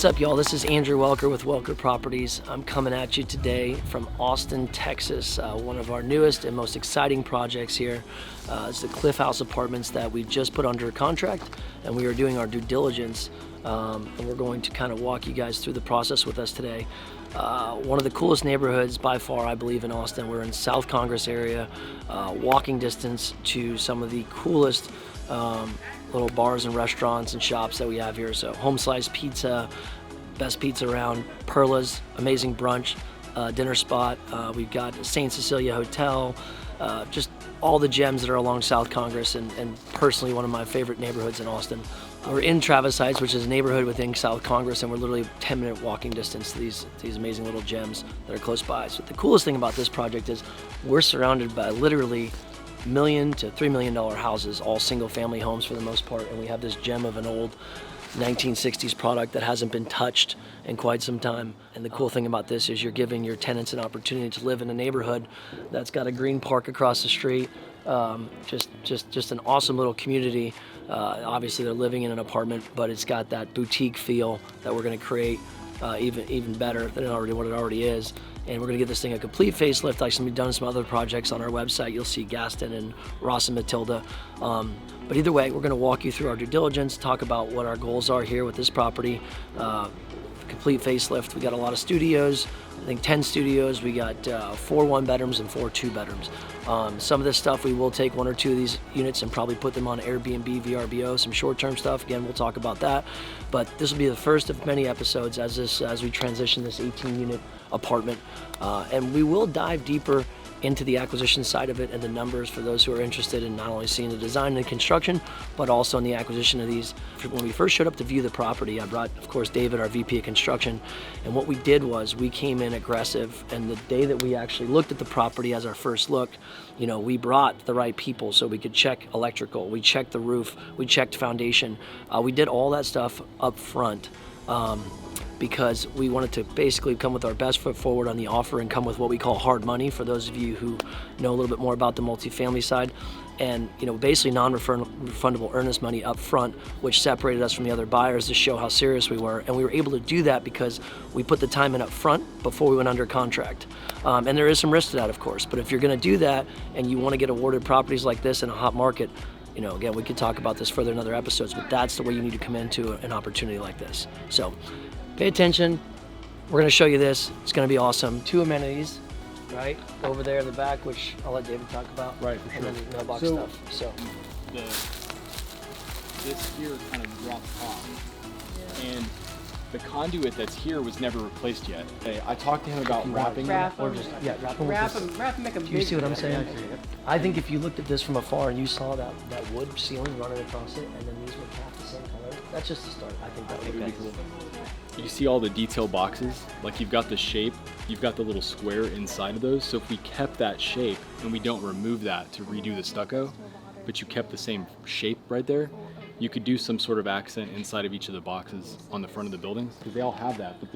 What's up, y'all? This is Andrew Welker with Welker Properties. I'm coming at you today from Austin, Texas. One of our newest and most exciting projects here is the Cliff House Apartments that we just put under contract, and we are doing our due diligence, and we're going to kind of walk you guys through the process with us today. One of the coolest neighborhoods by far, I believe, in Austin. We're in South Congress area, walking distance to some of the coolest little bars and restaurants and shops that we have here. So home slice pizza, best pizza around, Perla's, amazing brunch, dinner spot. We've got St. Cecilia Hotel, just all the gems that are along South Congress, and personally one of my favorite neighborhoods in Austin. We're in Travis Heights, which is a neighborhood within South Congress, and we're literally 10-minute walking distance to these amazing little gems that are close by. So the coolest thing about this project is we're surrounded by literally $1 million to $3 million houses, all single family homes for the most part, and we have this gem of an old 1960s product that hasn't been touched in quite some time. And the cool thing about this is you're giving your tenants an opportunity to live in a neighborhood that's got a green park across the street, just an awesome little community. Obviously they're living in an apartment, but it's got that boutique feel that we're going to create even better than what it already is. And we're going to give this thing a complete facelift, like we've done some other projects on our website. You'll see Gaston and Ross and Matilda. But either way, we're going to walk you through our due diligence, talk about what our goals are here with this property. Complete facelift. We got a lot of studios. I think 10 studios. We got 4 one-bedrooms and 4 two-bedrooms. Some of this stuff we will take 1 or 2 of these units and probably put them on Airbnb, VRBO, some short-term stuff. Again, we'll talk about that. But this will be the first of many episodes as we transition this 18-unit apartment. And we will dive deeper into the acquisition side of it and the numbers for those who are interested in not only seeing the design and construction, but also in the acquisition of these. When we first showed up to view the property, I brought, of course, David, our VP of construction, and what we did was we came in aggressive, and the day that we actually looked at the property as our first look, you know, we brought the right people so we could check electrical, we checked the roof, we checked foundation, we did all that stuff up front. Because we wanted to basically come with our best foot forward on the offer and come with what we call hard money for those of you who know a little bit more about the multifamily side. And, you know, basically non-refundable earnest money up front, which separated us from the other buyers to show how serious we were. And we were able to do that because we put the time in up front before we went under contract. And there is some risk to that, of course. But if you're going to do that and you want to get awarded properties like this in a hot market, you know, again, we could talk about this further in other episodes, but that's the way you need to come into an opportunity like this. So pay attention. We're going to show you this. It's going to be awesome. 2 amenities, right, over there in the back, which I'll let David talk about. Right, for sure. And then the mailbox stuff. So this here kind of drops off, and the conduit that's here was never replaced yet. I talked to him about wrapping them. Or just, yeah, wrap them. Wrap them, make them Do you see what I'm saying? I think if you looked at this from afar and you saw that wood ceiling running across it, and then these were half the same color, that's just a start. I think that would be cool. You see all the detail boxes? Like, you've got the shape, you've got the little square inside of those. So if we kept that shape and we don't remove that to redo the stucco, but you kept the same shape right there, you could do some sort of accent inside of each of the boxes on the front of the buildings, because they all have that. But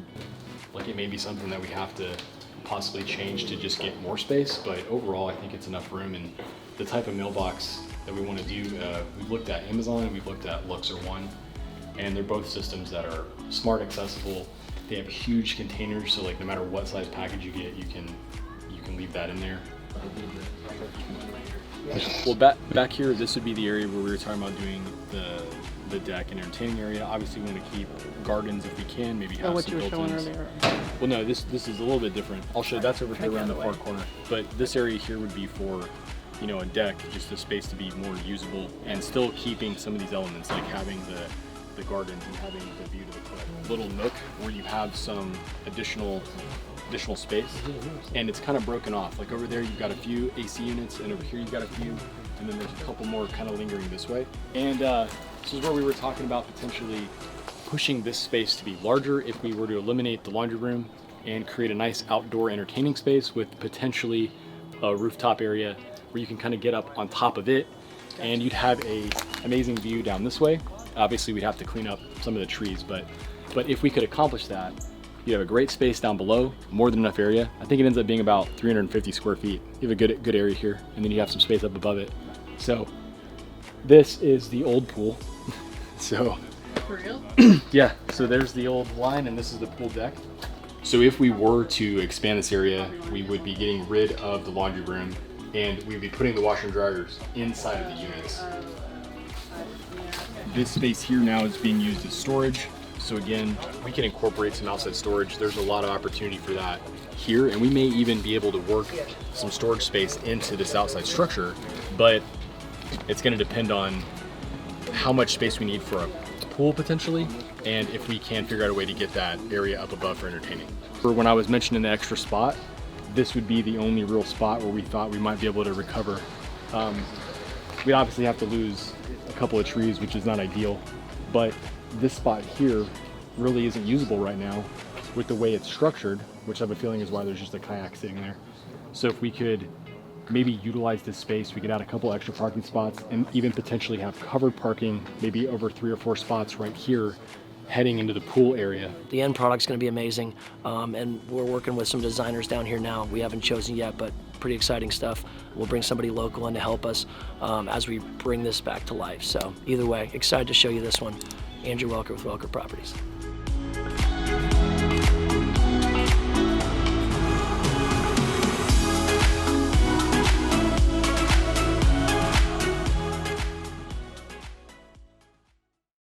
like, it may be something that we have to possibly change to just get more space, but overall I think it's enough room. And the type of mailbox that we want to do, we've looked at Amazon and we've looked at Luxor One, and they're both systems that are smart, accessible. They have huge containers, so like no matter what size package you get, you can leave that in there. Well, back here, this would be the area where we were talking about doing the deck and entertaining area. Obviously, we want to keep gardens if we can, maybe have some built-ins. Well, no, this is a little bit different. I'll show you. That's over here around the far corner. But this area here would be for, you know, a deck, just a space to be more usable and still keeping some of these elements, like having the gardens and having the view to the cliff. Little nook where you have some additional space, and it's kind of broken off. Like over there you've got a few AC units, and over here you've got a few, and then there's a couple more kind of lingering this way. And this is where we were talking about potentially pushing this space to be larger if we were to eliminate the laundry room and create a nice outdoor entertaining space with potentially a rooftop area where you can kind of get up on top of it, and you'd have a amazing view down this way. Obviously we'd have to clean up some of the trees, but if we could accomplish that, you have a great space down below, more than enough area. I think it ends up being about 350 square feet. You have a good area here, and then you have some space up above it. So this is the old pool. So For real? Yeah, so there's the old line and this is the pool deck. So if we were to expand this area, we would be getting rid of the laundry room and we'd be putting the washer and dryers inside of the units. This space here now is being used as storage. So again, we can incorporate some outside storage. There's a lot of opportunity for that here, and we may even be able to work some storage space into this outside structure, but it's going to depend on how much space we need for a pool potentially, and if we can figure out a way to get that area up above for entertaining. For when I was mentioning the extra spot, this would be the only real spot where we thought we might be able to recover. We'd obviously have to lose a couple of trees, which is not ideal, but this spot here really isn't usable right now with the way it's structured, which I have a feeling is why there's just a kayak sitting there. So if we could maybe utilize this space, we could add a couple extra parking spots and even potentially have covered parking, maybe over 3 or 4 spots right here heading into the pool area. The end product's going to be amazing, and we're working with some designers down here now. We haven't chosen yet, but pretty exciting stuff. We'll bring somebody local in to help us as we bring this back to life. So either way, excited to show you this one. Andrew Welker with Welker Properties.